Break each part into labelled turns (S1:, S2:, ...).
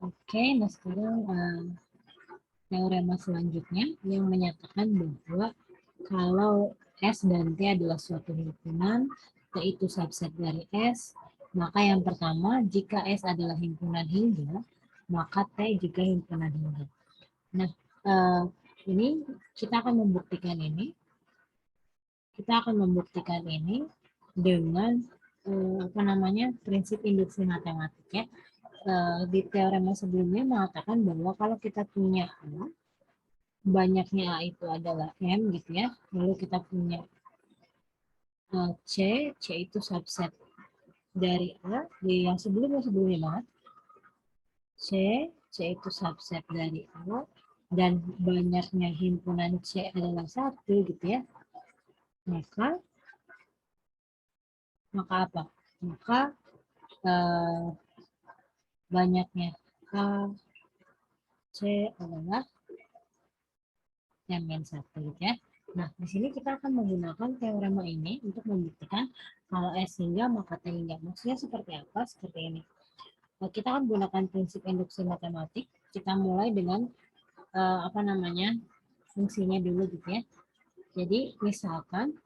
S1: Oke, nah sekarang teorema selanjutnya yang menyatakan bahwa kalau S dan T adalah suatu himpunan, T itu subset dari S, maka yang pertama, jika S adalah himpunan hingga, maka T juga himpunan hingga. Nah, ini kita akan membuktikan ini. Kita akan membuktikan ini dengan apa namanya prinsip induksi matematik ya. Di teorema sebelumnya mengatakan bahwa kalau kita punya A, banyaknya A itu adalah M gitu ya. Lalu kita punya C, C itu subset dari A, di yang sebelumnya banget. C, C itu subset dari A, dan banyaknya himpunan C adalah 1 gitu ya. Maka, maka apa? Maka eh, banyaknya A, C adalah M-1 gitu ya. Nah, di sini kita akan menggunakan teorema ini untuk membuktikan kalau S hingga maka T hingga. Maksudnya seperti apa? Seperti ini. Nah, kita akan menggunakan prinsip induksi matematik. Kita mulai dengan apa namanya fungsinya dulu gitu ya. Jadi misalkan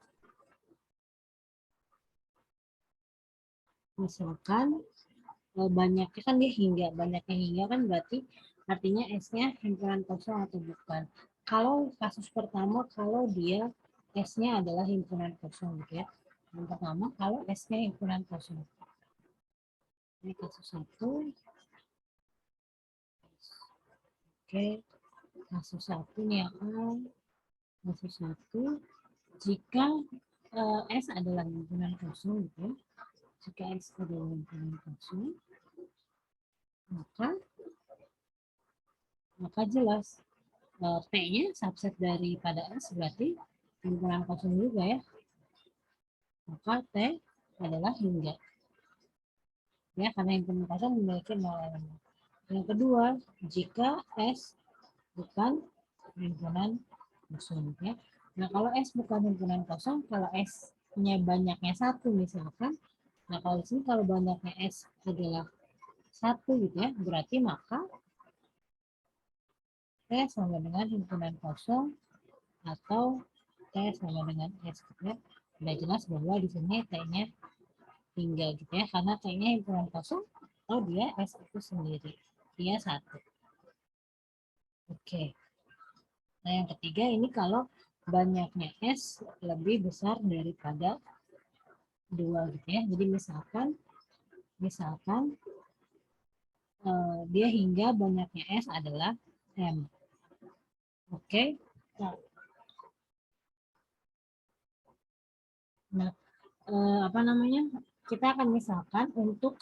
S1: banyaknya kan dia hingga, banyaknya hingga kan berarti artinya S-nya himpunan kosong atau bukan. Kalau kasus pertama, kalau dia S-nya adalah himpunan kosong gitu ya. Yang pertama, kalau S-nya himpunan kosong. Ini kasus 1. Oke, kasus 1 nih ya. Kasus 1, jika S adalah himpunan kosong gitu ya. Jika S adalah himpunan kosong, maka jelas P-nya subset daripada S berarti himpunan kosong juga ya. Maka T adalah hingga. Ya, karena himpunan kosong memiliki 0 elemen. Yang kedua, jika S bukan himpunan kosong ya. Nah, kalau S bukan himpunan kosong, kalau S-nya banyaknya 1 misalkan, nah kalau di sini kalau banyaknya S adalah 1 gitu ya, berarti maka T sama dengan himpunan kosong atau T sama dengan S gitu ya. Sudah jelas bahwa di sini T-nya hingga gitu ya, karena T-nya himpunan kosong atau dia S itu sendiri. Dia 1. Oke. Nah, yang ketiga ini kalau banyaknya S lebih besar daripada 2 gitu ya. Jadi misalkan dia hingga banyaknya S adalah M. Oke. Nah, apa namanya? Kita akan misalkan untuk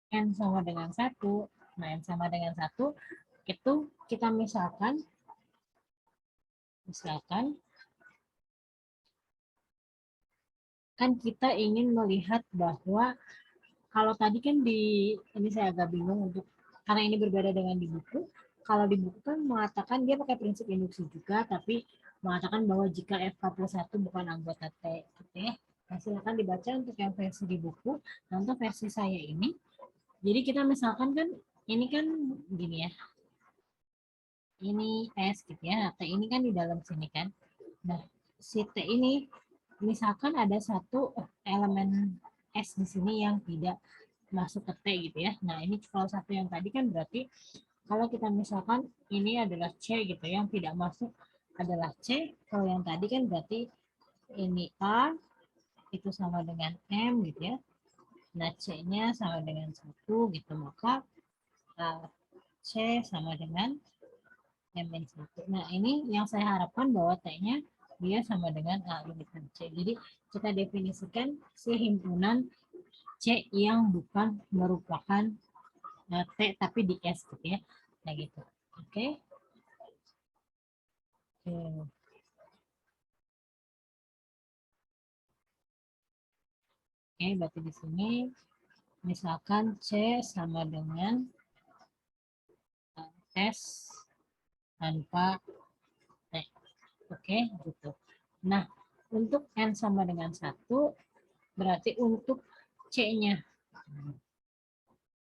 S1: N sama dengan 1. Nah, N sama dengan 1 itu kita misalkan kan kita ingin melihat bahwa kalau tadi kan ini saya agak bingung untuk karena ini berbeda dengan di buku. Kalau di buku kan mengatakan dia pakai prinsip induksi juga, tapi mengatakan bahwa jika F41 bukan anggota T, gitu ya. Nah, silakan dibaca untuk yang versi di buku. Nah, untuk versi saya ini, jadi kita misalkan kan ini kan gini ya, ini S gitu ya. Nah, T ini kan di dalam sini kan. Nah, si T ini misalkan ada satu elemen S di sini yang tidak masuk ke T gitu ya. Nah, ini kalau satu yang tadi kan berarti kalau kita misalkan ini adalah C gitu, yang tidak masuk adalah C. Kalau yang tadi kan berarti ini A itu sama dengan M gitu ya. Nah, C-nya sama dengan 1 gitu. Maka C sama dengan M-1. Nah, ini yang saya harapkan bahwa T-nya dia sama dengan A limitan C. Jadi, kita definisikan si himpunan C yang bukan merupakan T tapi di S gitu ya. Nah, gitu. Oke. Oke. Oke, berarti di sini misalkan C sama dengan S tanpa T. Oke, gitu. Nah, untuk N sama dengan 1, berarti untuk C-nya.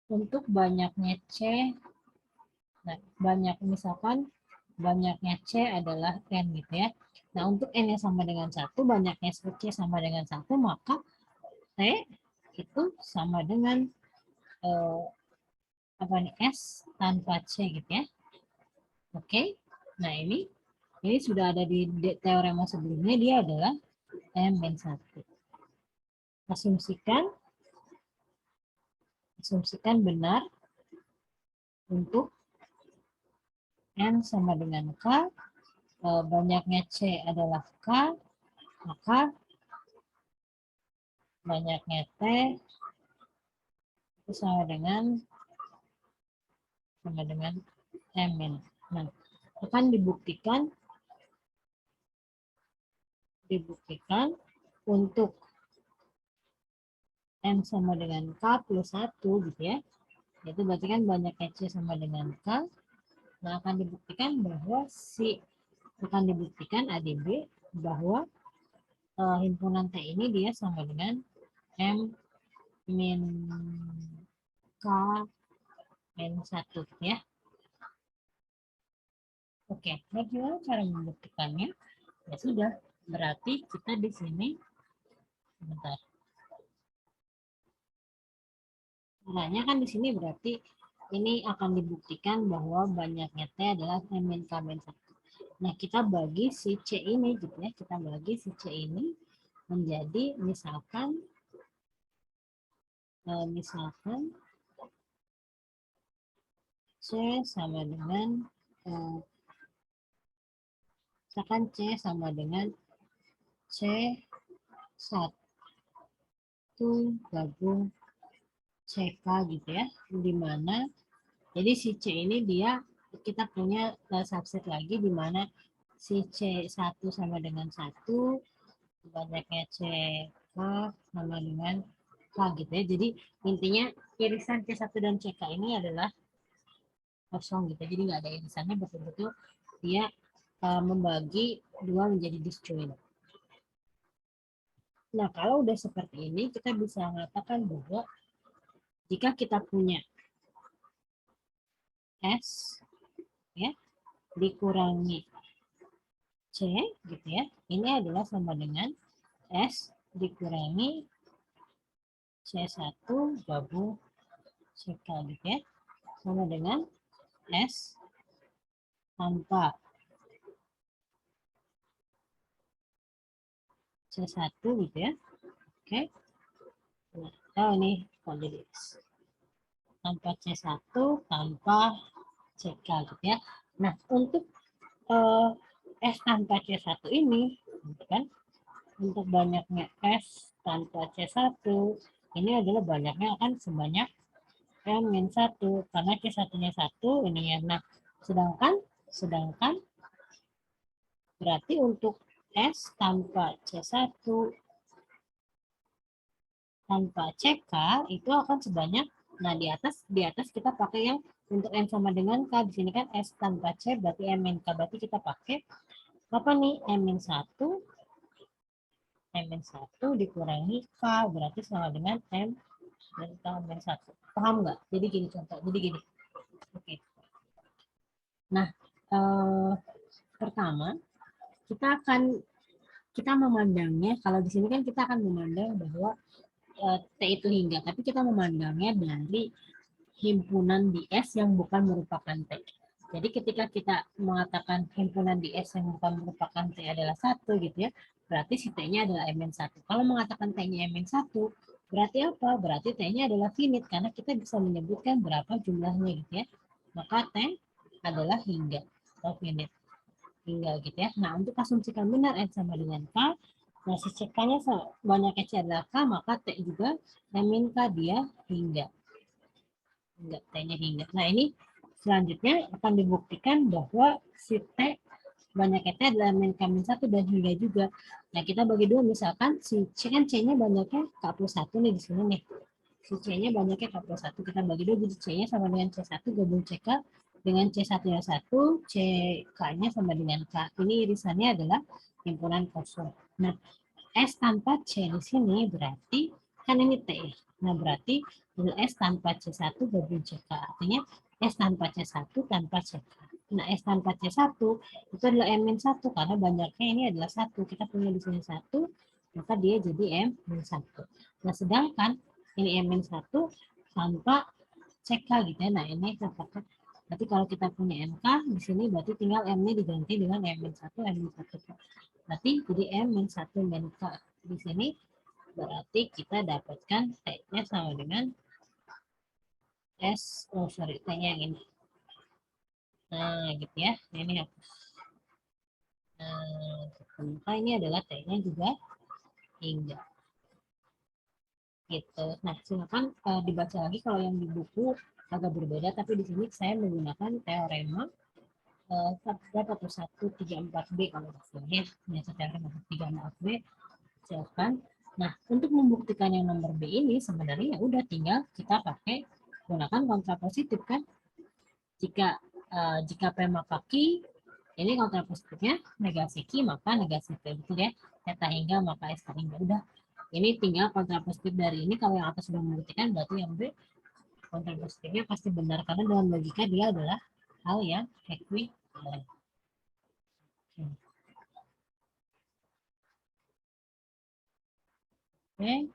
S1: untuk banyaknya C, nah, misalkan banyaknya C adalah N gitu ya. Nah, untuk N-nya sama dengan 1, banyaknya C sama dengan 1, maka T itu sama dengan apa nih, S tanpa C gitu ya. Oke, nah ini sudah ada di teorema sebelumnya, dia adalah M-1. Asumsikan benar untuk N sama dengan K, banyaknya C adalah K, maka banyaknya T itu sama dengan M. Nah, akan dibuktikan untuk M sama dengan K plus 1 gitu ya. Itu berarti kan banyaknya C sama dengan K. Nah, akan dibuktikan ADB bahwa himpunan T ini dia sama dengan M min K min 1 gitu ya. Oke, bagaimana cara membuktikannya? Ya sudah, berarti kita di sini, sebentar. Caranya kan di sini berarti ini akan dibuktikan bahwa banyaknya T adalah M min K min 1. Nah, kita bagi si C ini gitu ya. Kita bagi si C ini menjadi misalkan C sama dengan misalkan C sama dengan C1 gabung CK gitu ya. Dimana jadi si C ini kita punya subset lagi di mana si C1 sama dengan 1, banyaknya CK sama dengan K gitu ya. Jadi intinya irisan C1 dan CK ini adalah kosong gitu. Jadi nggak ada irisannya, betul-betul dia membagi dua menjadi disjoint. Nah, kalau udah seperti ini, kita bisa mengatakan bahwa jika kita punya S ya dikurangi C gitu ya, ini adalah sama dengan S dikurangi C1 gabung CK gitu ya, sama dengan S tanpa C1 gitu ya. Oke. Nah, ini kok jadi tanpa C1 tanpa CK gitu ya. Nah, untuk S tanpa C1 ini gitu kan, untuk banyaknya S tanpa C1 ini adalah banyaknya akan sebanyak M-1 karena C1-nya 1 ini ya. Nah, sedangkan berarti untuk S tanpa C1 tanpa CK itu akan sebanyak, nah di atas kita pakai yang untuk M sama dengan K, di sini kan S tanpa C berarti M min K, berarti kita pakai apa nih, M min 1 dikurangi K berarti sama dengan M min K min 1. Paham nggak? Jadi gini contoh, jadi gini. Oke. Nah, pertama kita memandangnya, kalau di sini kan kita akan memandang bahwa T itu hingga, tapi kita memandangnya dari himpunan di S yang bukan merupakan T. Jadi ketika kita mengatakan himpunan di S yang bukan merupakan T adalah 1 gitu ya, berarti si T-nya adalah M-1. Kalau mengatakan T-nya M-1, berarti apa? Berarti T-nya adalah finite, karena kita bisa menyebutkan berapa jumlahnya gitu ya. Maka T adalah hingga atau finite. Hingga gitu ya. Nah, untuk asumsikan benar N sama dengan K, nah si CK-nya banyaknya C adalah K, maka T juga M-K dia hingga. Enggak, T-nya hingga. Nah, ini selanjutnya akan dibuktikan bahwa si T banyaknya T adalah min K min 1 dan hingga juga. Nah, kita bagi dua, misalkan si C kan C-nya banyaknya K plus 1 nih di sini nih. Si C-nya banyaknya K plus 1, kita bagi dua, jadi C-nya sama dengan C1 gabung CK dengan C1-nya 1, CK-nya sama dengan K. Ini irisannya adalah himpunan kosong. Nah, S tanpa C di sini berarti Kan ini T. Nah, berarti S tanpa C1 gabung CK. Artinya S tanpa C1 tanpa CK. Nah, S tanpa C1 itu adalah M-1 karena banyaknya ini adalah 1. Kita punya di sini 1, maka dia jadi M-1. Nah, sedangkan ini M-1 tanpa CK gitu ya. Nah, ini katakan berarti kalau kita punya MK di sini berarti tinggal M-nya diganti dengan M-1, M-1. Berarti jadi M-1 min K. Di sini berarti kita dapatkan T-nya sama dengan T-nya yang ini. Nah, gitu ya. Nah, ini hapus. Nah, maka ini adalah T-nya juga hingga. Gitu. Nah, silakan dibaca lagi kalau yang di buku agak berbeda, tapi di sini saya menggunakan teorema 134B kalau misalnya teorema 134B. Silakan. Nah, untuk membuktikan yang nomor B ini sebenarnya ya udah tinggal kita pakai gunakan kontrapositif kan. Jika P maka Q, ini kontrapositifnya negasi Q maka negasi P, betul ya. Theta hingga maka S hingga, udah. Ini tinggal kontrapositif dari ini, kalau yang atas sudah membuktikan berarti yang B kontrapositifnya pasti benar karena dalam logika dia adalah hal yang ekuivalen. Oke.